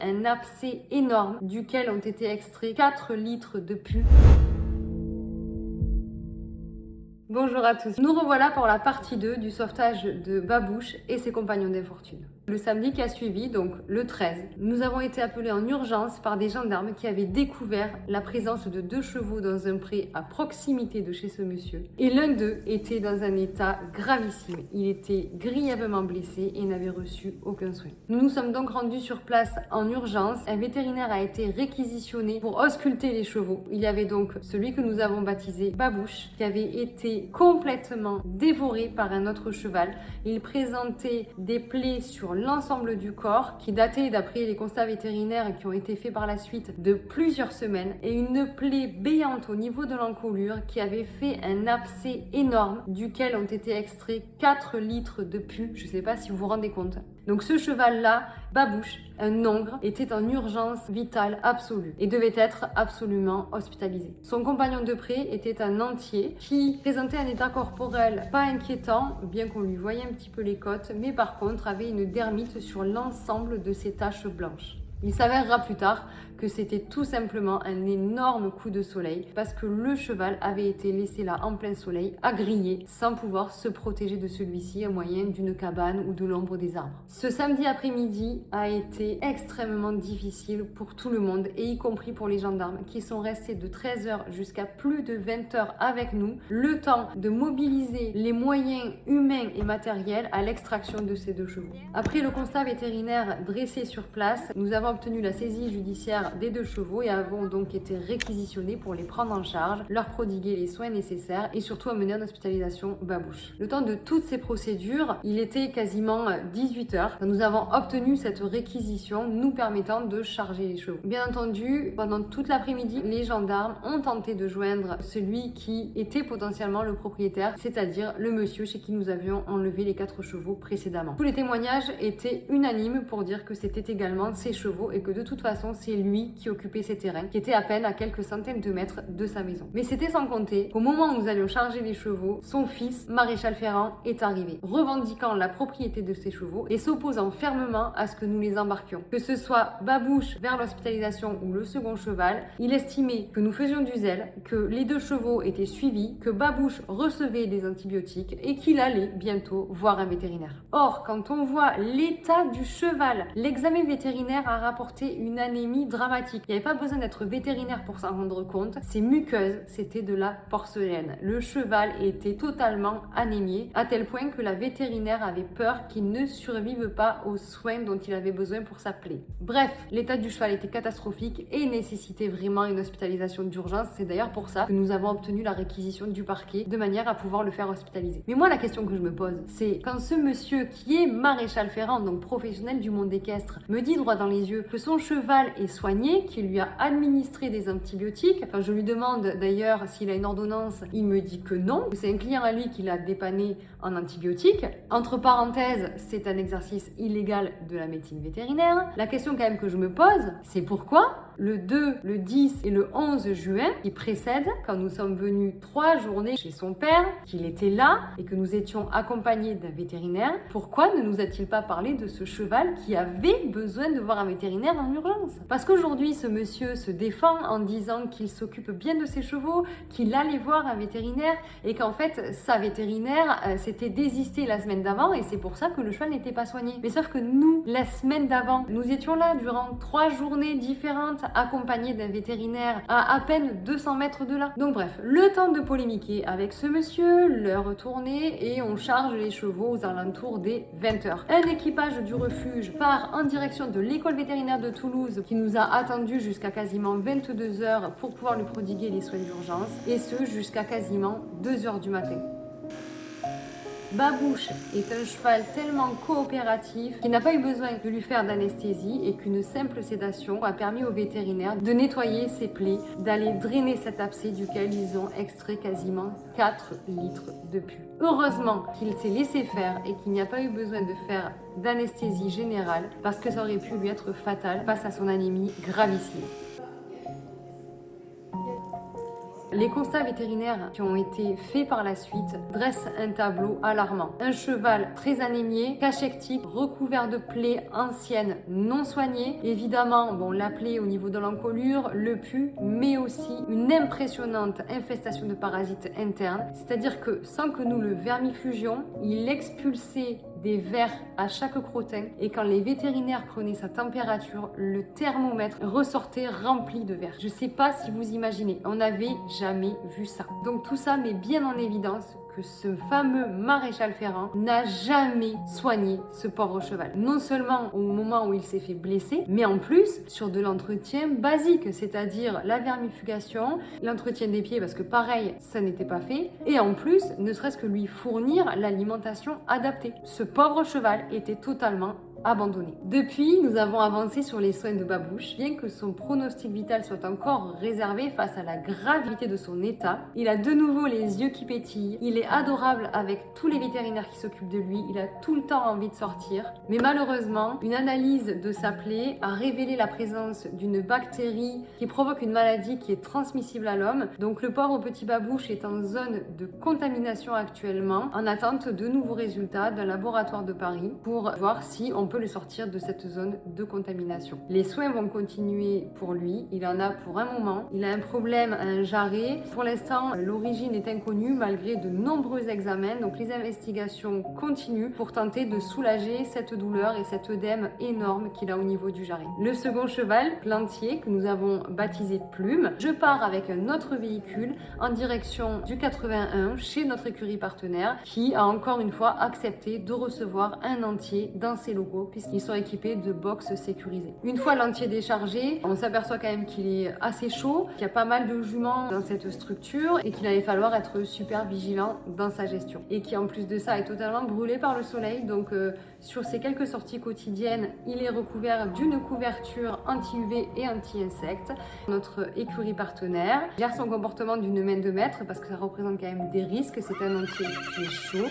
un abcès énorme duquel ont été extraits 4 litres de pus. Bonjour à tous, nous revoilà pour la partie 2 du sauvetage de Babouche et ses compagnons d'infortune. Le samedi qui a suivi, donc le 13, nous avons été appelés en urgence par des gendarmes qui avaient découvert la présence de 2 chevaux dans un pré à proximité de chez ce monsieur. Et l'un d'eux était dans un état gravissime. Il était grièvement blessé et n'avait reçu aucun soin. Nous nous sommes donc rendus sur place en urgence. Un vétérinaire a été réquisitionné pour ausculter les chevaux. Il y avait donc celui que nous avons baptisé Babouche qui avait été complètement dévoré par un autre cheval. Il présentait des plaies sur l'ensemble du corps qui dataient, d'après les constats vétérinaires qui ont été faits par la suite, de plusieurs semaines, et une plaie béante au niveau de l'encolure qui avait fait un abcès énorme duquel ont été extraits 4 litres de pus. Je ne sais pas si vous vous rendez compte. Donc ce cheval-là, Babouche, un hongre, était en urgence vitale absolue et devait être absolument hospitalisé. Son compagnon de pré était un entier qui présentait un état corporel pas inquiétant, bien qu'on lui voyait un petit peu les côtes, mais par contre avait une dermite sur l'ensemble de ses taches blanches. Il s'avérera plus tard que c'était tout simplement un énorme coup de soleil parce que le cheval avait été laissé là en plein soleil à griller sans pouvoir se protéger de celui-ci au moyen d'une cabane ou de l'ombre des arbres. Ce samedi après-midi a été extrêmement difficile pour tout le monde et y compris pour les gendarmes qui sont restés de 13h jusqu'à plus de 20h avec nous, le temps de mobiliser les moyens humains et matériels à l'extraction de ces 2 chevaux. Après le constat vétérinaire dressé sur place, nous avons obtenu la saisie judiciaire des 2 chevaux et avons donc été réquisitionnés pour les prendre en charge, leur prodiguer les soins nécessaires et surtout amener en hospitalisation Babouche. Le temps de toutes ces procédures, il était quasiment 18h. Nous avons obtenu cette réquisition nous permettant de charger les chevaux. Bien entendu, pendant toute l'après-midi, les gendarmes ont tenté de joindre celui qui était potentiellement le propriétaire, c'est-à-dire le monsieur chez qui nous avions enlevé les 4 chevaux précédemment. Tous les témoignages étaient unanimes pour dire que c'était également ses chevaux et que de toute façon c'est lui qui occupait ces terrains qui étaient à peine à quelques centaines de mètres de sa maison. Mais c'était sans compter qu'au moment où nous allions charger les chevaux, son fils, Maréchal Ferrand, est arrivé, revendiquant la propriété de ces chevaux et s'opposant fermement à ce que nous les embarquions. Que ce soit Babouche vers l'hospitalisation ou le second cheval, il estimait que nous faisions du zèle, que les 2 chevaux étaient suivis, que Babouche recevait des antibiotiques et qu'il allait bientôt voir un vétérinaire. Or, quand on voit l'état du cheval, l'examen vétérinaire a rapporté une anémie dramatique. Il n'y avait pas besoin d'être vétérinaire pour s'en rendre compte. Ces muqueuses, c'était de la porcelaine. Le cheval était totalement anémié, à tel point que la vétérinaire avait peur qu'il ne survive pas aux soins dont il avait besoin pour sa plaie. Bref, l'état du cheval était catastrophique et nécessitait vraiment une hospitalisation d'urgence. C'est d'ailleurs pour ça que nous avons obtenu la réquisition du parquet de manière à pouvoir le faire hospitaliser. Mais moi, la question que je me pose, c'est quand ce monsieur qui est Maréchal Ferrand, donc professionnel du monde équestre, me dit droit dans les yeux que son cheval est soigné, qu'il lui a administré des antibiotiques. Quand je lui demande d'ailleurs s'il a une ordonnance, il me dit que non, que c'est un client à lui qui l'a dépanné en antibiotiques. Entre parenthèses, c'est un exercice illégal de la médecine vétérinaire. La question quand même que je me pose, c'est pourquoi le 2, le 10 et le 11 juin, qui précèdent, quand nous sommes venus 3 journées chez son père, qu'il était là et que nous étions accompagnés d'un vétérinaire, pourquoi ne nous a-t-il pas parlé de ce cheval qui avait besoin de voir un vétérinaire en urgence? Parce qu'aujourd'hui, ce monsieur se défend en disant qu'il s'occupe bien de ses chevaux, qu'il allait voir un vétérinaire et qu'en fait, sa vétérinaire s'était désistée la semaine d'avant et c'est pour ça que le cheval n'était pas soigné. Mais sauf que nous, la semaine d'avant, nous étions là durant 3 journées différentes accompagnés d'un vétérinaire à peine 200 mètres de là. Donc bref, le temps de polémiquer avec ce monsieur, l'heure tournée et on charge les chevaux aux alentours des 20h. Un équipage du refuge part en direction de l'école vétérinaire de Toulouse qui nous a attendu jusqu'à quasiment 22h pour pouvoir lui prodiguer les soins d'urgence et ce jusqu'à quasiment 2h du matin. Babouche est un cheval tellement coopératif qu'il n'a pas eu besoin de lui faire d'anesthésie et qu'une simple sédation a permis aux vétérinaires de nettoyer ses plaies, d'aller drainer cet abcès duquel ils ont extrait quasiment 4 litres de pus. Heureusement qu'il s'est laissé faire et qu'il n'y a pas eu besoin de faire d'anesthésie générale parce que ça aurait pu lui être fatal face à son anémie gravissime. Les constats vétérinaires qui ont été faits par la suite dressent un tableau alarmant. Un cheval très anémié, cachectique, recouvert de plaies anciennes non soignées. Évidemment, la plaie au niveau de l'encolure, le pus, mais aussi une impressionnante infestation de parasites internes. C'est-à-dire que sans que nous le vermifugions, il expulsait des vers à chaque crottin et quand les vétérinaires prenaient sa température, le thermomètre ressortait rempli de vers. Je ne sais pas si vous imaginez, on n'avait jamais vu ça. Donc tout ça met bien en évidence que ce fameux maréchal Ferrand n'a jamais soigné ce pauvre cheval. Non seulement au moment où il s'est fait blesser, mais en plus sur de l'entretien basique, c'est-à-dire la vermifugation, l'entretien des pieds parce que pareil, ça n'était pas fait, et en plus, ne serait-ce que lui fournir l'alimentation adaptée. Ce pauvre cheval était totalement abandonné. Depuis, nous avons avancé sur les soins de Babouche. Bien que son pronostic vital soit encore réservé face à la gravité de son état, il a de nouveau les yeux qui pétillent, il est adorable avec tous les vétérinaires qui s'occupent de lui, il a tout le temps envie de sortir. Mais malheureusement, une analyse de sa plaie a révélé la présence d'une bactérie qui provoque une maladie qui est transmissible à l'homme. Donc le pauvre petit Babouche est en zone de contamination actuellement, en attente de nouveaux résultats d'un laboratoire de Paris pour voir si on peut le sortir de cette zone de contamination. Les soins vont continuer pour lui, il en a pour un moment. Il a un problème à un jarret. Pour l'instant, l'origine est inconnue malgré de nombreux examens. Donc les investigations continuent pour tenter de soulager cette douleur et cet œdème énorme qu'il a au niveau du jarret. Le second cheval, Plantier, que nous avons baptisé Plume, je pars avec un autre véhicule en direction du 81 chez notre écurie partenaire qui a encore une fois accepté de recevoir un entier dans ses locaux puisqu'ils sont équipés de box sécurisées. Une fois l'entier déchargé, on s'aperçoit quand même qu'il est assez chaud, qu'il y a pas mal de juments dans cette structure et qu'il allait falloir être super vigilant dans sa gestion. Et qui en plus de ça est totalement brûlé par le soleil, donc sur ces quelques sorties quotidiennes, il est recouvert d'une couverture anti-UV et anti-insectes. Notre écurie partenaire gère son comportement d'une main de maître parce que ça représente quand même des risques, c'est un entier qui est chaud.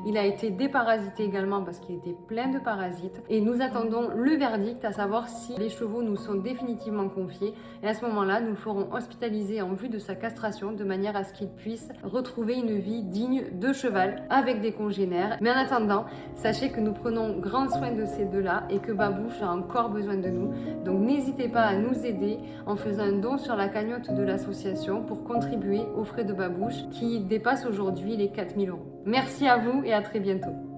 Il a été déparasité également parce qu'il était plein de parasites et nous attendons le verdict, à savoir si les chevaux nous sont définitivement confiés et à ce moment-là nous le ferons hospitaliser en vue de sa castration de manière à ce qu'il puisse retrouver une vie digne de cheval avec des congénères. Mais en attendant, sachez que nous prenons grand soin de ces deux-là et que Babouche a encore besoin de nous. Donc n'hésitez pas à nous aider en faisant un don sur la cagnotte de l'association pour contribuer aux frais de Babouche qui dépassent aujourd'hui les 4 000 €. Merci à vous et à très bientôt.